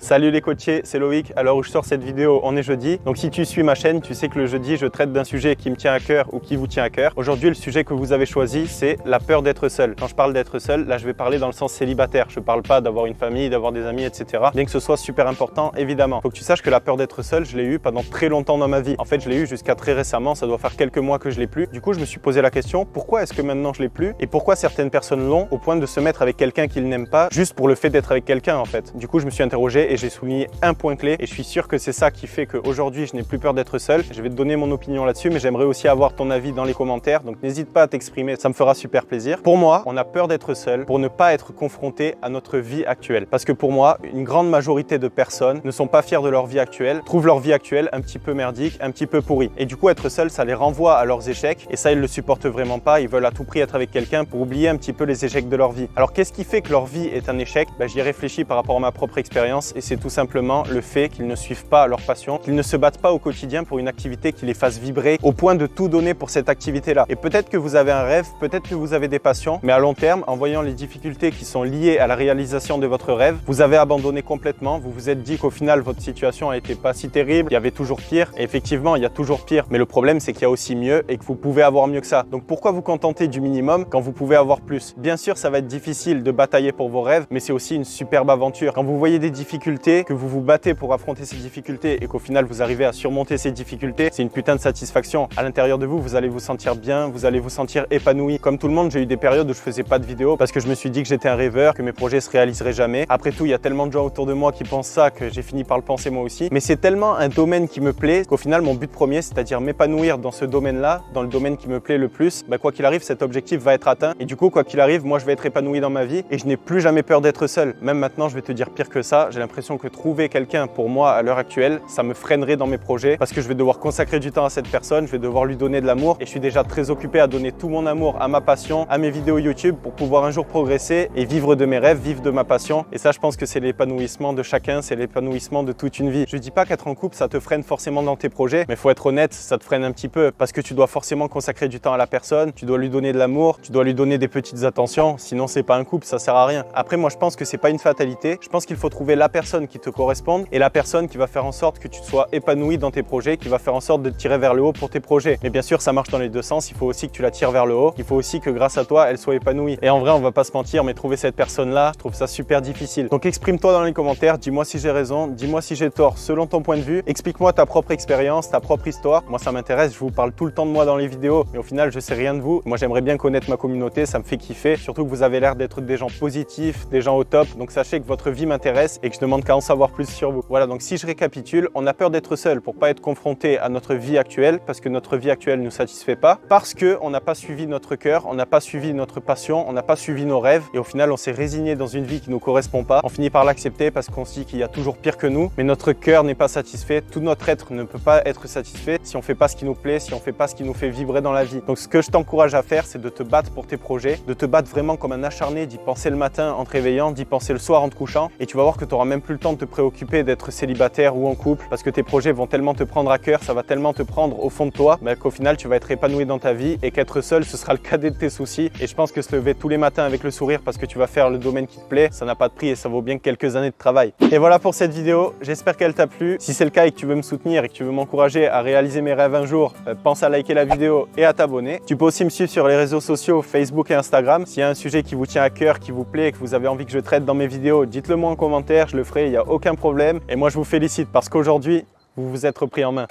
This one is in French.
Salut les coachés, c'est Loïc. À l'heure où je sors cette vidéo, on est jeudi. Donc si tu suis ma chaîne, tu sais que le jeudi, je traite d'un sujet qui me tient à cœur ou qui vous tient à cœur. Aujourd'hui, le sujet que vous avez choisi, c'est la peur d'être seul. Quand je parle d'être seul, là, je vais parler dans le sens célibataire. Je ne parle pas d'avoir une famille, d'avoir des amis, etc. Bien que ce soit super important, évidemment. Faut que tu saches que la peur d'être seul, je l'ai eu pendant très longtemps dans ma vie. En fait, je l'ai eu jusqu'à très récemment. Ça doit faire quelques mois que je l'ai plus. Du coup, je me suis posé la question, pourquoi est-ce que maintenant je l'ai plus? Et pourquoi certaines personnes l'ont au point de se mettre avec quelqu'un qu'ils n'aiment pas, juste pour le fait d'être avec quelqu'un, en fait. Du coup, je me suis interrogé et j'ai souligné un point clé et je suis sûr que c'est ça qui fait qu'aujourd'hui je n'ai plus peur d'être seul. Je vais te donner mon opinion là-dessus, mais j'aimerais aussi avoir ton avis dans les commentaires, donc n'hésite pas à t'exprimer, ça me fera super plaisir. Pour moi, on a peur d'être seul pour ne pas être confronté à notre vie actuelle, parce que pour moi, une grande majorité de personnes ne sont pas fiers de leur vie actuelle, trouvent leur vie actuelle un petit peu merdique, un petit peu pourrie, et du coup être seul, ça les renvoie à leurs échecs, et ça ils le supportent vraiment pas. Ils veulent à tout prix être avec quelqu'un pour oublier un petit peu les échecs de leur vie. Alors qu'est-ce qui fait que leur vie est un échec? J'y ai réfléchi par rapport à ma propre expérience, et c'est tout simplement le fait qu'ils ne suivent pas leur passion, qu'ils ne se battent pas au quotidien pour une activité qui les fasse vibrer au point de tout donner pour cette activité-là. Et peut-être que vous avez un rêve, peut-être que vous avez des passions, mais à long terme, en voyant les difficultés qui sont liées à la réalisation de votre rêve, vous avez abandonné complètement, vous vous êtes dit qu'au final, votre situation n'était pas si terrible, il y avait toujours pire, et effectivement, il y a toujours pire. Mais le problème, c'est qu'il y a aussi mieux et que vous pouvez avoir mieux que ça. Donc pourquoi vous contenter du minimum quand vous pouvez avoir plus? Bien sûr, ça va être difficile de batailler pour vos rêves, mais c'est aussi une superbe aventure. Quand vous voyez des difficultés, que vous vous battez pour affronter ces difficultés et qu'au final vous arrivez à surmonter ces difficultés, c'est une putain de satisfaction. À l'intérieur de vous, vous allez vous sentir bien, vous allez vous sentir épanoui. Comme tout le monde, j'ai eu des périodes où je faisais pas de vidéos parce que je me suis dit que j'étais un rêveur, que mes projets se réaliseraient jamais. Après tout, il y a tellement de gens autour de moi qui pensent ça que j'ai fini par le penser moi aussi. Mais c'est tellement un domaine qui me plaît qu'au final, mon but premier, c'est-à-dire m'épanouir dans ce domaine-là, dans le domaine qui me plaît le plus, quoi qu'il arrive, cet objectif va être atteint. Et du coup, quoi qu'il arrive, moi je vais être épanoui dans ma vie et je n'ai plus jamais peur d'être seul. Même maintenant, je vais te dire pire que ça, j'ai l'impression que trouver quelqu'un pour moi à l'heure actuelle, ça me freinerait dans mes projets parce que je vais devoir consacrer du temps à cette personne, je vais devoir lui donner de l'amour et je suis déjà très occupé à donner tout mon amour à ma passion, à mes vidéos YouTube pour pouvoir un jour progresser et vivre de mes rêves, vivre de ma passion. Et ça, je pense que c'est l'épanouissement de chacun, c'est l'épanouissement de toute une vie. Je dis pas qu'être en couple, ça te freine forcément dans tes projets, mais faut être honnête, ça te freine un petit peu parce que tu dois forcément consacrer du temps à la personne, tu dois lui donner de l'amour, tu dois lui donner des petites attentions, sinon c'est pas un couple, ça sert à rien. Après, moi je pense que c'est pas une fatalité, je pense qu'il faut trouver la personne qui te corresponde et la personne qui va faire en sorte que tu sois épanoui dans tes projets, qui va faire en sorte de te tirer vers le haut pour tes projets. Mais bien sûr, ça marche dans les deux sens, il faut aussi que tu la tires vers le haut, il faut aussi que grâce à toi, elle soit épanouie. Et en vrai, on va pas se mentir, mais trouver cette personne-là, je trouve ça super difficile. Donc exprime-toi dans les commentaires, dis-moi si j'ai raison, dis-moi si j'ai tort selon ton point de vue, explique-moi ta propre expérience, ta propre histoire. Moi, ça m'intéresse, je vous parle tout le temps de moi dans les vidéos, mais au final, je sais rien de vous. Moi, j'aimerais bien connaître ma communauté, ça me fait kiffer, surtout que vous avez l'air d'être des gens positifs, des gens au top, donc sachez que votre vie m'intéresse et que je demande qu'à en savoir plus sur vous. Voilà, donc si je récapitule, on a peur d'être seul pour pas être confronté à notre vie actuelle, parce que notre vie actuelle ne nous satisfait pas, parce qu'on n'a pas suivi notre cœur, on n'a pas suivi notre passion, on n'a pas suivi nos rêves, et au final, on s'est résigné dans une vie qui ne nous correspond pas. On finit par l'accepter parce qu'on se dit qu'il y a toujours pire que nous, mais notre cœur n'est pas satisfait, tout notre être ne peut pas être satisfait si on fait pas ce qui nous plaît, si on fait pas ce qui nous fait vibrer dans la vie. Donc ce que je t'encourage à faire, c'est de te battre pour tes projets, de te battre vraiment comme un acharné, d'y penser le matin en te réveillant, d'y penser le soir en te couchant, et tu vas voir que tu n'auras même plus le temps de te préoccuper d'être célibataire ou en couple, parce que tes projets vont tellement te prendre à cœur, ça va tellement te prendre au fond de toi, qu'au final tu vas être épanoui dans ta vie et qu'être seul, ce sera le cadet de tes soucis. Et je pense que se lever tous les matins avec le sourire parce que tu vas faire le domaine qui te plaît, ça n'a pas de prix et ça vaut bien quelques années de travail. Et voilà pour cette vidéo, j'espère qu'elle t'a plu. Si c'est le cas et que tu veux me soutenir et que tu veux m'encourager à réaliser mes rêves un jour, pense à liker la vidéo et à t'abonner. Tu peux aussi me suivre sur les réseaux sociaux Facebook et Instagram. S'il y a un sujet qui vous tient à cœur, qui vous plaît et que vous avez envie que je traite dans mes vidéos, dites-le moi en commentaire, je le ferai, il n'y a aucun problème. Et moi je vous félicite parce qu'aujourd'hui, vous vous êtes repris en main.